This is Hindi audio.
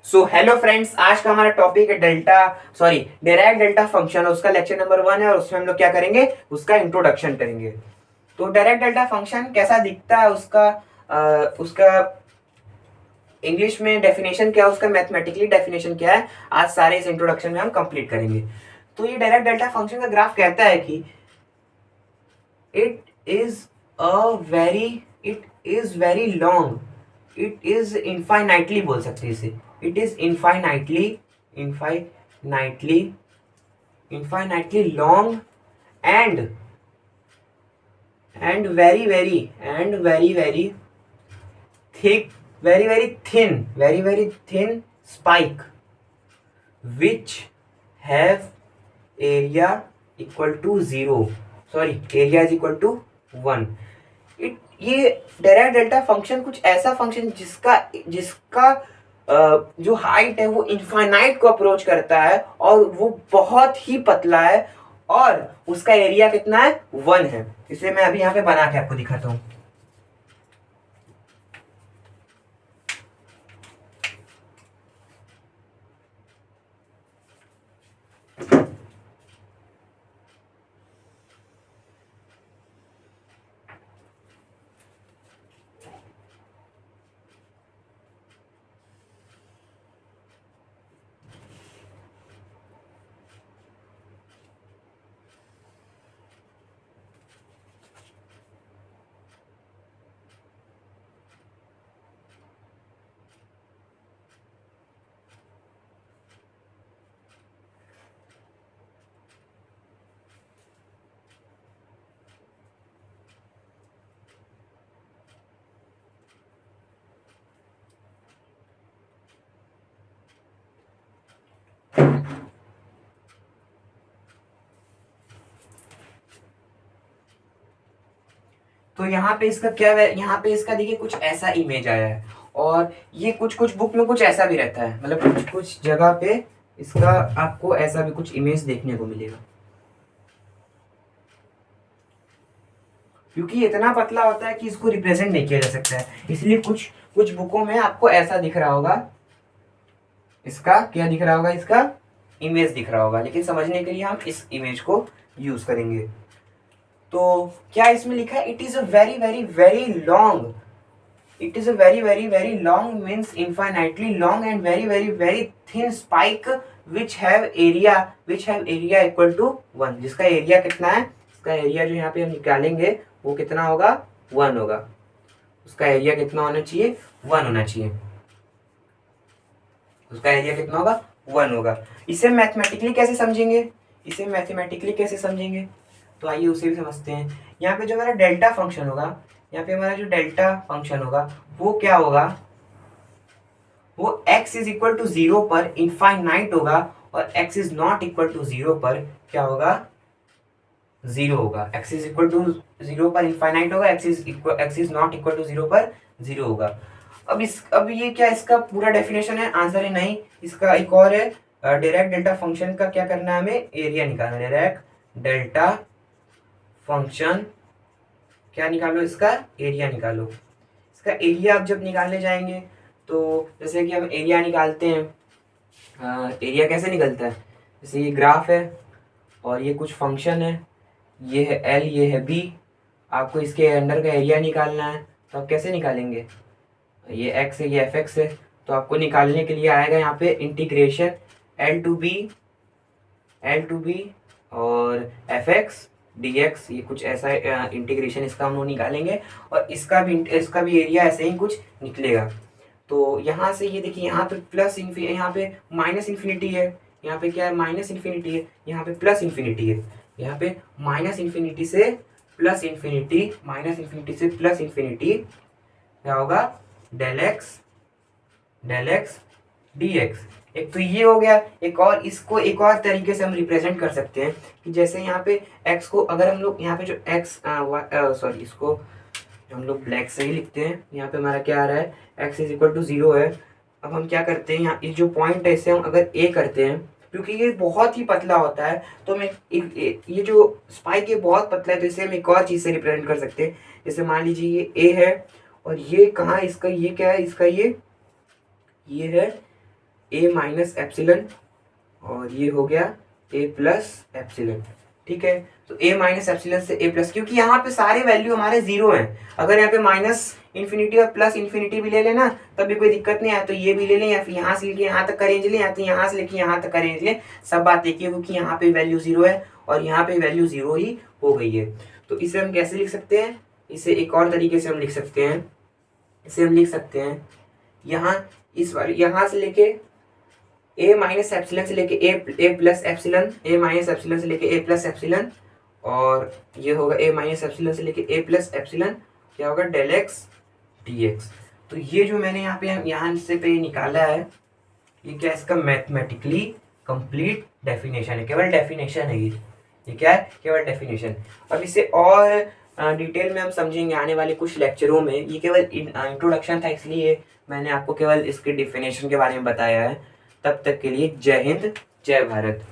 सो हेलो फ्रेंड्स, आज का हमारा टॉपिक है डायरेक्ट डेल्टा फंक्शन। उसका लेक्चर नंबर 1 है और उसमें हम लोग क्या करेंगे, उसका इंट्रोडक्शन करेंगे। तो डायरेक्ट डेल्टा फंक्शन कैसा दिखता है, उसका इंग्लिश में डेफिनेशन क्या है, उसका मैथमेटिकली डेफिनेशन क्या है, आज सारे इस इंट्रोडक्शन में हम कंप्लीट करेंगे। तो ये डायरेक्ट डेल्टा फंक्शन का ग्राफ कहता है कि it is it is very long. It is infinitely बोल सकते हैं इसे। It is infinitely infinitely long and very thick, very thin spike which have area equal to 0, sorry, area is equal to 1। ये डायरेक्ट डेल्टा फंक्शन कुछ ऐसा फंक्शन जिसका जिसका जो हाइट है वो इनफाइनाइट को अप्रोच करता है और वो बहुत ही पतला है और उसका एरिया कितना है, 1 है। इसे मैं अभी यहाँ पे बना के आपको दिखाता हूँ। तो यहाँ पे इसका क्या है, यहाँ पे इसका देखिए कुछ ऐसा इमेज आया है और ये कुछ कुछ बुक में कुछ ऐसा भी रहता है, मतलब कुछ कुछ जगह पे इसका आपको ऐसा भी कुछ इमेज देखने को मिलेगा। क्योंकि ये इतना पतला होता है कि इसको रिप्रेजेंट नहीं किया जा सकता है, इसलिए कुछ कुछ बुकों में आपको ऐसा दिख रहा होगा। इसका क्या दिख रहा होगा, इसका इमेज दिख रहा होगा, लेकिन समझने के लिए हम इस इमेज को यूज करेंगे। तो क्या इसमें लिखा है, it is a very long, it is a very long means infinitely long and very thin spike which have area equal to 1। जिसका एरिया कितना है, इसका एरिया जो यहाँ पे हम निकालेंगे वो कितना होगा, 1 होगा। उसका एरिया कितना होना चाहिए, 1 होना चाहिए। उसका एरिया कितना होगा, 1 होगा। इसे मैथमेटिकली कैसे समझेंगे, तो आइए उसे भी समझते हैं। यहाँ पे जो हमारा डेल्टा फंक्शन होगा, यहाँ पे हमारा जो डेल्टा फंक्शन होगा वो क्या होगा, वो x इज इक्वल टू 0 पर इनफाइनाइट होगा और x is not equal to 0 पर क्या होगा, 0 होगा। x इज इक्वल टू 0 पर इनफाइनाइट होगा, x is not equal to 0 पर 0 होगा। अब ये क्या इसका पूरा डेफिनेशन है, आंसर है नहीं। इसका एक और है, डायरेक्ट डेल्टा फंक्शन का क्या करना है, हमें एरिया निकालना है। डायरेक्ट डेल्टा फंक्शन क्या निकालो, इसका एरिया निकालो। इसका एरिया आप जब निकालने जाएंगे तो जैसे कि हम एरिया निकालते हैं, एरिया कैसे निकलता है, जैसे ये ग्राफ है और ये कुछ फंक्शन है, ये है एल, ये है बी। आपको इसके अंडर का एरिया निकालना है, तो आप कैसे निकालेंगे, ये एक्स है, ये एफ एक्स है। तो आपको निकालने के लिए आएगा यहाँ पे इंटीग्रेशन एल टू बी और एफ एक्स dx, ये कुछ ऐसा इंटीग्रेशन इसका हम लोग निकालेंगे और इसका भी एरिया ऐसे ही कुछ निकलेगा। तो यहाँ से ये देखिए, यहाँ पे प्लस इन्फिनिटी, यहाँ पे माइनस इन्फिनिटी है, यहाँ पे क्या है, माइनस इन्फिनिटी है, यहाँ पे प्लस इन्फिनिटी है। यहाँ पे माइनस इन्फिनिटी से प्लस इन्फिनिटी क्या होगा, डेल एक्स dx। एक तो ये हो गया, एक और इसको एक और तरीके से हम रिप्रेजेंट कर सकते हैं कि जैसे यहाँ पे x को अगर हम लोग यहाँ पे जो इसको हम लोग ब्लैक से ही लिखते हैं। यहाँ पे हमारा क्या आ रहा है, x इज इक्वल टू 0 है। अब हम क्या करते हैं, यहाँ ये जो पॉइंट है इसे हम अगर a करते हैं, क्योंकि ये बहुत ही पतला होता है तो मैं ये जो स्पाइक है बहुत पतला है, तो इसे हम एक और चीज़ से रिप्रेजेंट कर सकते हैं। जैसे मान लीजिए ये a है और ये कहाँ, इसका ये क्या है, इसका ये है ए माइनस एप्सिलन और ये हो गया ए प्लस एप्सिलन। ठीक है, तो ए माइनस एप्सिलन से ए प्लस, क्योंकि यहाँ पे सारे वैल्यू हमारे जीरो हैं। अगर यहाँ पे माइनस इन्फिनिटी और प्लस इन्फिनिटी भी ले लेना तब भी कोई दिक्कत नहीं है, तो ये भी ले लें या फिर यहाँ से लेके यहाँ तक का रेंज लें या तो यहाँ से लेके यहाँ तक का रेंज लें, सब बात एक ही है, क्योंकि यहाँ पे वैल्यू जीरो है और यहाँ पे वैल्यू जीरो ही हो गई है। तो इसे हम कैसे लिख सकते हैं, इसे एक और तरीके से हम लिख सकते हैं। इसे हम लिख सकते हैं यहाँ इस वाले यहाँ से लेके ए माइनस एप्सिलन से लेके ए प्लस एप्सिलन, ए माइनस एप्सिलन से लेके ए प्लस एप्सिलन, और ये होगा ए माइनस एप्सिलन से लेके ए प्लस एप्सिलन, क्या होगा डेल एक्स डी एक्स। तो ये जो मैंने यहाँ से पे निकाला है, ये क्या है, इसका मैथमेटिकली कंप्लीट डेफिनेशन है, केवल डेफिनेशन है ये क्या है, केवल डेफिनेशन। अब इसे और डिटेल में हम समझेंगे आने वाले कुछ लेक्चरों में। ये केवल इंट्रोडक्शन था, इसलिए मैंने आपको केवल इसके डेफिनेशन के बारे में बताया है। तब तक के लिए जय हिंद, जय भारत।